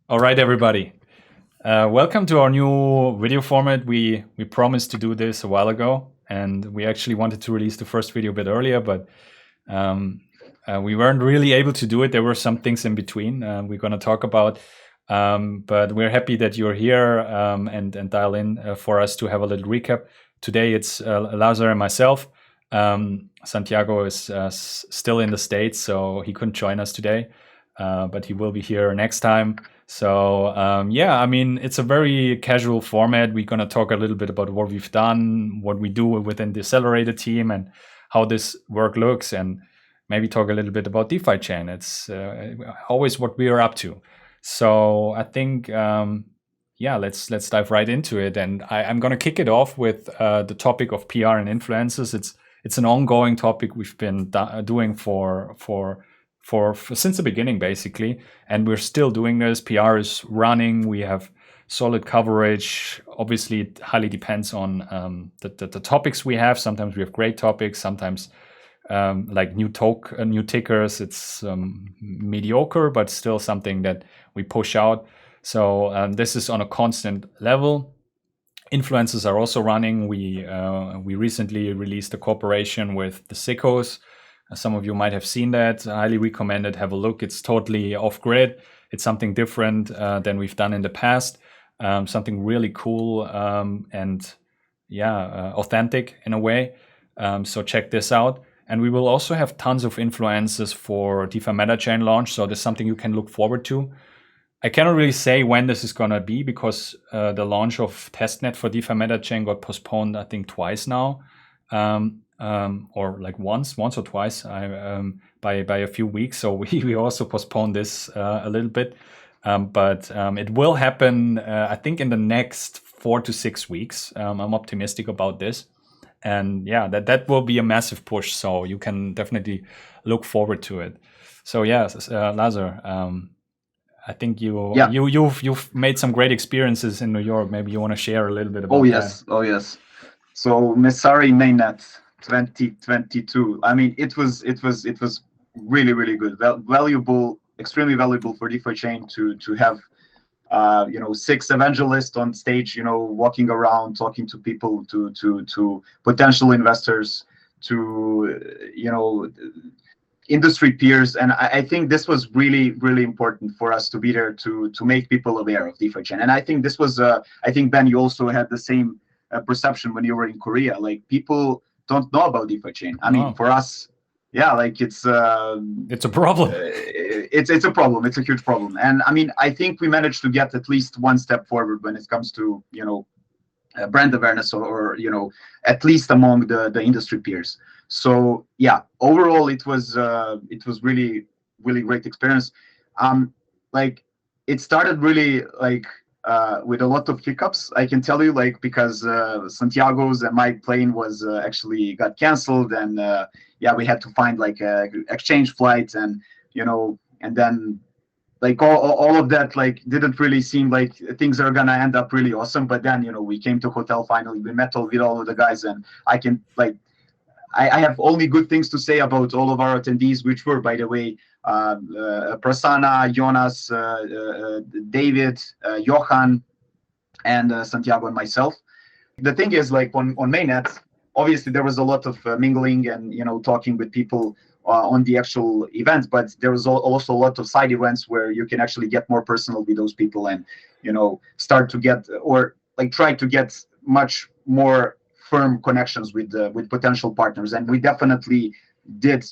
All right, everybody. Welcome to our new video format. We promised to do this a while ago, and we actually wanted to release the first video a bit earlier, but we weren't really able to do it. There were some things in between we're going to talk about, but we're happy that you're here and dial in for us to have a little recap. Today it's Lazar and myself. Santiago is still in the States, so he couldn't join us today, but he will be here next time. So yeah, I mean, it's a very casual format. We're going to talk a little bit about what we've done, what we do within the Accelerator team, and how this work looks, and maybe talk a little bit about DeFiChain. It's always what we are up to. So I think, yeah, let's dive right into it. And I'm going to kick it off with the topic of PR and influencers. It's an ongoing topic we've been doing for since the beginning, basically, and we're still doing this. PR is running. We have solid coverage. Obviously, it highly depends on the topics we have. Sometimes we have great topics. Sometimes, like new tickers, it's mediocre, but still something that we push out. So this is on a constant level. Influencers are also running. We recently released a cooperation with the Sickos. Some of you might have seen that. I highly recommend it. Have a look. It's totally off grid. It's something different than we've done in the past. Something really cool and yeah, authentic in a way. So check this out. And we will also have tons of influences for DeFiChain launch. So there's something you can look forward to. I cannot really say when this is going to be because the launch of testnet for DeFiChain got postponed, I think, twice now. Or like once or twice by a few weeks. So we also postponed this a little bit. But it will happen, I think, in the next 4 to 6 weeks. I'm optimistic about this. And yeah, that will be a massive push. So you can definitely look forward to it. So yeah, Lazar, I think you've made some great experiences in New York. Maybe you want to share a little bit about that. Oh yes. So Messari mainnet 2022. I mean, it was really good, valuable, extremely valuable for DeFiChain to have 6 evangelists on stage, walking around, talking to people, to potential investors, to industry peers. And I think this was really important for us to be there to make people aware of DeFiChain. And I think this was I think, Ben, you also had the same perception when you were in Korea. Like, people don't know about DeFiChain. I mean, for us, yeah, like it's a problem. It's a problem. It's a huge problem. And I mean, I think we managed to get at least one step forward when it comes to brand awareness, or at least among the industry peers. So yeah, overall it was really great experience. Like, it started really like with a lot of hiccups, I can tell you, like, because Santiago's and my plane was actually got canceled, and yeah, we had to find like a exchange flight, and and then like all of that, like, didn't really seem like things are gonna end up really awesome. But then we came to hotel finally, we met with all of the guys, and I can like I have only good things to say about all of our attendees, which were, by the way, Prasanna, Jonas, David, Johan, and Santiago and myself. The thing is, like, on mainnet, obviously there was a lot of mingling and talking with people on the actual event, but there was also a lot of side events where you can actually get more personal with those people, and start to get, or like try to get much more firm connections with potential partners. And we definitely did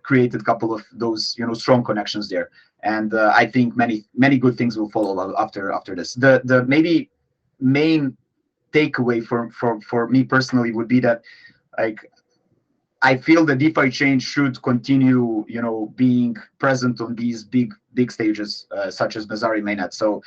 create a couple of those strong connections there. And I think many good things will follow after this. The maybe main takeaway for me personally would be that, like, I feel the DeFiChain should continue, being present on these big stages, such as Messari mainnet. So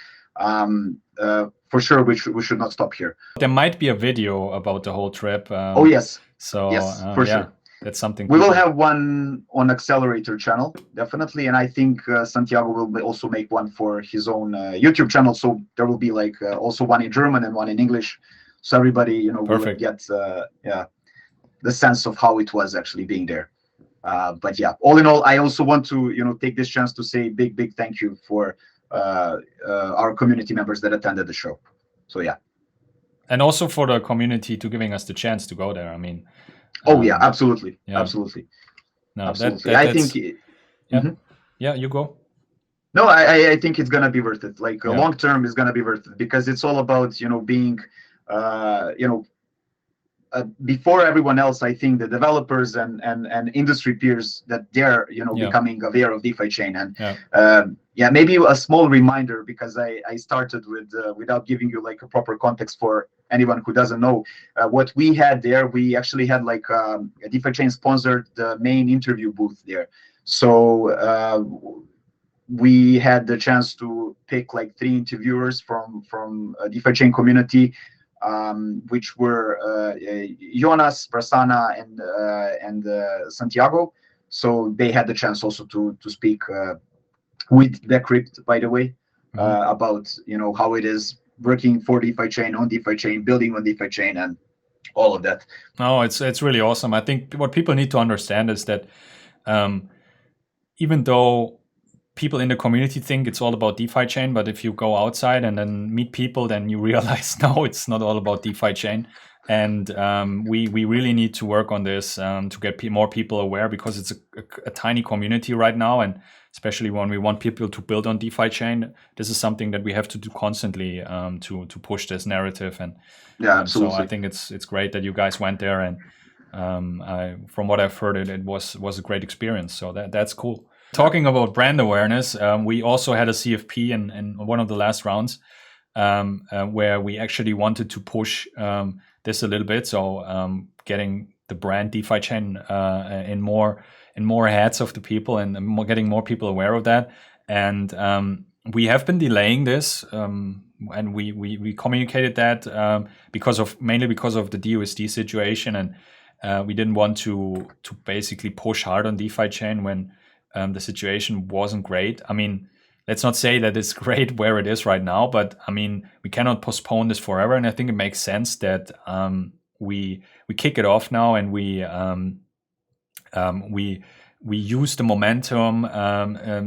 for sure, we should not stop here. There might be a video about the whole trip. Oh yes. So yes, for sure. That's something we will have one on Accelerator channel, definitely, and I think Santiago will also make one for his own YouTube channel. So there will be like also one in German and one in English, so everybody will get the sense of how it was actually being there. But yeah, all in all, I also want to take this chance to say big thank you for our community members that attended the show. So yeah. And also for the community to giving us the chance to go there. I mean, oh yeah, absolutely, yeah. absolutely, No, absolutely. I think. Yeah, yeah. You go. No, I think it's gonna be worth it. Like Yeah. long term is gonna be worth it because it's all about being before everyone else. I think the developers and industry peers that they're Yeah. becoming aware of DeFiChain. And Yeah. maybe a small reminder, because I started with without giving you like a proper context for anyone who doesn't know what we had there. We actually had like DeFiChain sponsored the main interview booth there. So we had the chance to pick like 3 interviewers from DeFiChain community, which were Jonas, Prasanna, and Santiago. So they had the chance also to speak with Decrypt, by the way, about how it is working for DeFiChain, on DeFiChain, building on DeFiChain, and all of that. No, it's really awesome. I think what people need to understand is that even though people in the community think it's all about DeFiChain, but if you go outside and then meet people, then you realize no, it's not all about DeFiChain. And we really need to work on this to get more people aware, because it's a tiny community right now, and especially when we want people to build on DeFiChain, this is something that we have to do constantly to push this narrative. And yeah, absolutely. So I think it's great that you guys went there, and from what I've heard, it was a great experience. So that's cool. Talking about brand awareness, we also had a CFP in one of the last rounds where we actually wanted to push this a little bit. So getting the brand DeFiChain in more heads of the people, and getting more people aware of that. And we have been delaying this, and we communicated that mainly because of the DUSD situation, and we didn't want to basically push hard on DeFiChain when the situation wasn't great. I mean, let's not say that it's great where it is right now, but I mean, we cannot postpone this forever. And I think it makes sense that we kick it off now, and we use the momentum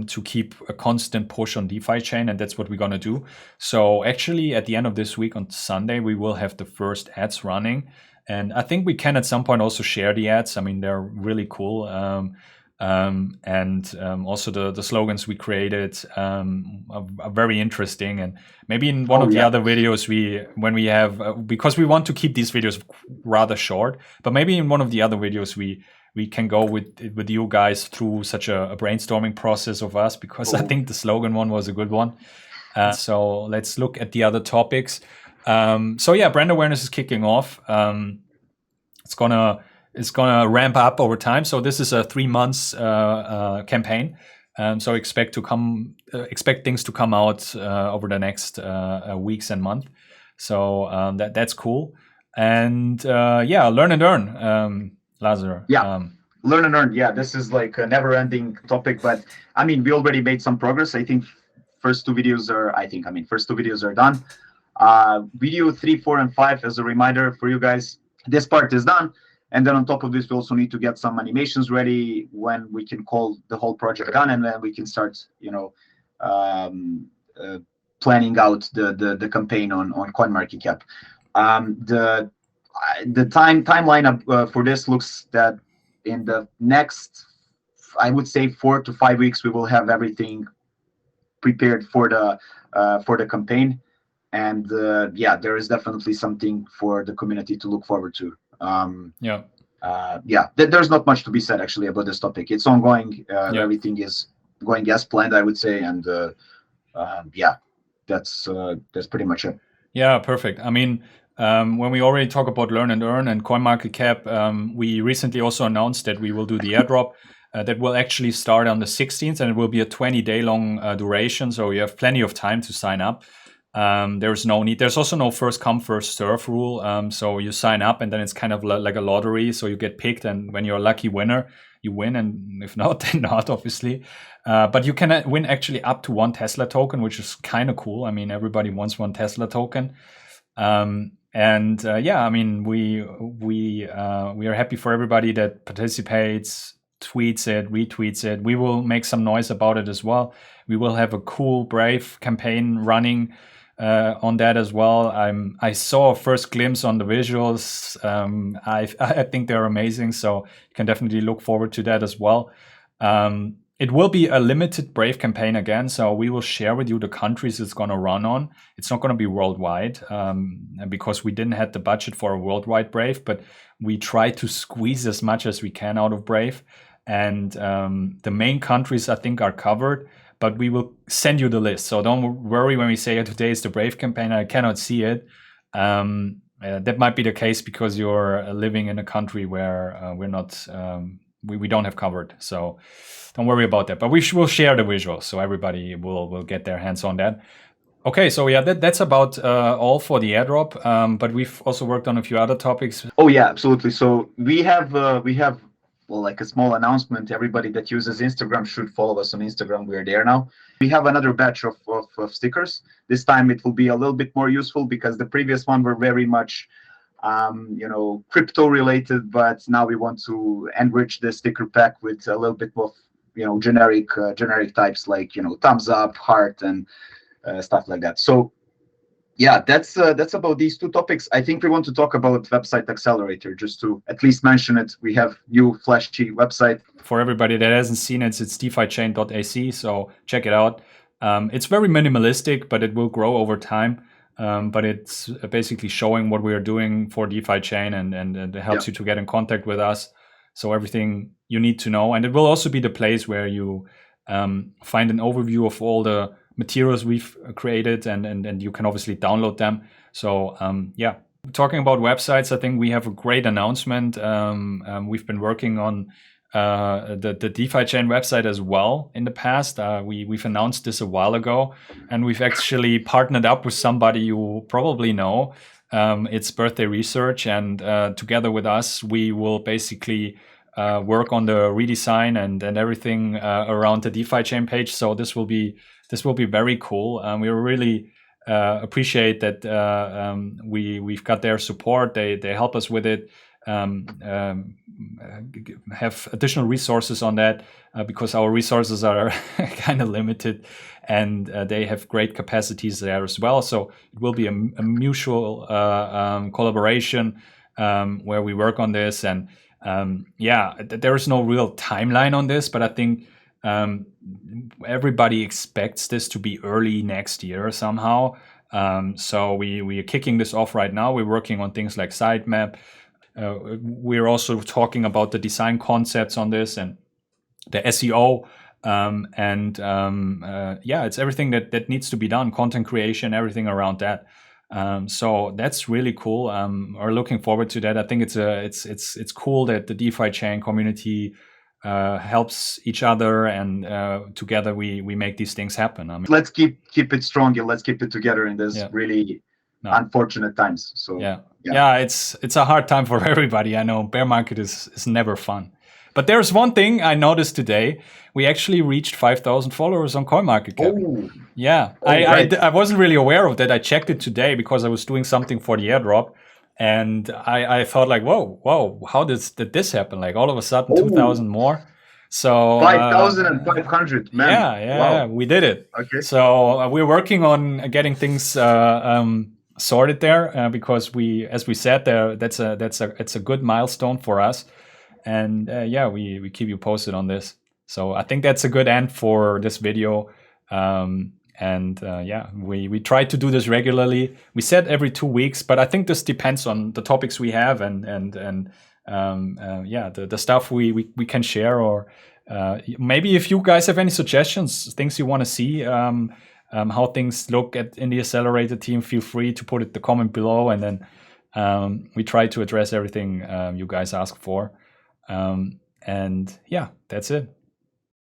to keep a constant push on DeFiChain, and that's what we're gonna do. So actually, at the end of this week on Sunday, we will have the first ads running, and I think we can at some point also share the ads. I mean, they're really cool. And also the slogans we created are very interesting, and maybe in one of the other videos when we have because we want to keep these videos rather short, but maybe in one of the other videos we can go with you guys through such a brainstorming process of us, because I think the slogan one was a good one. So let's look at the other topics. So yeah, brand awareness is kicking off. It's gonna ramp up over time. So this is a 3 months campaign. So expect things to come out over the next weeks and month. So that's cool. And learn and earn, Lazar. Learn and earn. Yeah, this is like a never-ending topic, but I mean, we already made some progress. I think first two videos are done. Video 3, 4, and 5, as a reminder for you guys, this part is done. And then on top of this, we also need to get some animations ready when we can call the whole project done, and then we can start, planning out the campaign on CoinMarketCap. The timeline for this looks that in the next, I would say, 4 to 5 weeks, we will have everything prepared for the campaign. And there is definitely something for the community to look forward to. There's not much to be said actually about this topic. It's ongoing. Everything is going as planned, I would say, and that's pretty much it. Yeah, perfect. I mean, when we already talk about Learn and Earn and CoinMarketCap, we recently also announced that we will do the airdrop that will actually start on the 16th, and it will be a 20-day long duration, so you have plenty of time to sign up. There's no need. There's also no first come first serve rule. So you sign up, and then it's kind of like a lottery. So you get picked, and when you're a lucky winner, you win, and if not, then not, obviously. But you can win actually up to 1 Tesla token, which is kind of cool. I mean, everybody wants 1 Tesla token. I mean, we are happy for everybody that participates. tweets it, retweets it. We will make some noise about it as well. We will have a cool Brave campaign running on that as well. I saw a first glimpse on the visuals. I think they're amazing, so you can definitely look forward to that as well. It will be a limited Brave campaign again, so we will share with you the countries it's going to run on. It's not going to be worldwide because we didn't have the budget for a worldwide Brave, but we try to squeeze as much as we can out of Brave. And the main countries, I think, are covered, but we will send you the list. So don't worry when we say today is the Brave campaign. I cannot see it. That might be the case because you're living in a country where we're not, we don't have covered. So don't worry about that. But we will share the visuals, so everybody will get their hands on that. Okay, so yeah, that's about all for the airdrop. But we've also worked on a few other topics. Oh yeah, absolutely. So we have well, like a small announcement. Everybody that uses Instagram should follow us on Instagram. We're there now. We have another batch of stickers. This time it will be a little bit more useful because the previous one were very much crypto related, but now we want to enrich the sticker pack with a little bit of generic types like thumbs up, heart, and stuff like that. So yeah, that's about these two topics. I think we want to talk about website accelerator, just to at least mention it. We have new flashy website. For everybody that hasn't seen it, it's DeFiChain.ac, so check it out. It's very minimalistic, but it will grow over time. But it's basically showing what we are doing for DeFiChain, and it helps you to get in contact with us. So everything you need to know. And it will also be the place where you find an overview of all the materials we've created, and you can obviously download them. So yeah, talking about websites, I think we have a great announcement. We've been working on the DeFiChain website as well in the past. We've announced this a while ago, and we've actually partnered up with somebody you probably know. It's Birthday Research, and together with us, we will basically work on the redesign and everything around the DeFiChain page. So this will be very cool. We really appreciate that we've got their support. They help us with it. Have additional resources on that because our resources are kind of limited, and they have great capacities there as well. So it will be a mutual collaboration where we work on this. And yeah, there is no real timeline on this, but I think everybody expects this to be early next year somehow. So we are kicking this off right now. We're working on things like sitemap. We're also talking about the design concepts on this and the SEO, yeah, it's everything that needs to be done, content creation, everything around that. So that's really cool. We're looking forward to that. I think it's cool that the DeFiChain community helps each other, and together we make these things happen. I mean, let's keep it strong, and let's keep it together in this really unfortunate times. So yeah, it's a hard time for everybody. I know bear market is never fun. But there's one thing I noticed today. We actually reached 5,000 followers on CoinMarketCap. Oh. Yeah, I wasn't really aware of that. I checked it today because I was doing something for the airdrop, and I thought like, whoa, how did this happen? Like all of a sudden, 2,000 more. So 5,500, man. Yeah, we did it. Okay. So we're working on getting things sorted there because as we said there, it's a good milestone for us. And yeah, we keep you posted on this. So I think that's a good end for this video. Yeah, we try to do this regularly. We said every 2 weeks, but I think this depends on the topics we have and yeah, the stuff we can share, or maybe if you guys have any suggestions, things you want to see, how things look in the Accelerator team, feel free to put it in the comment below, and then we try to address everything you guys ask for. And yeah, that's it.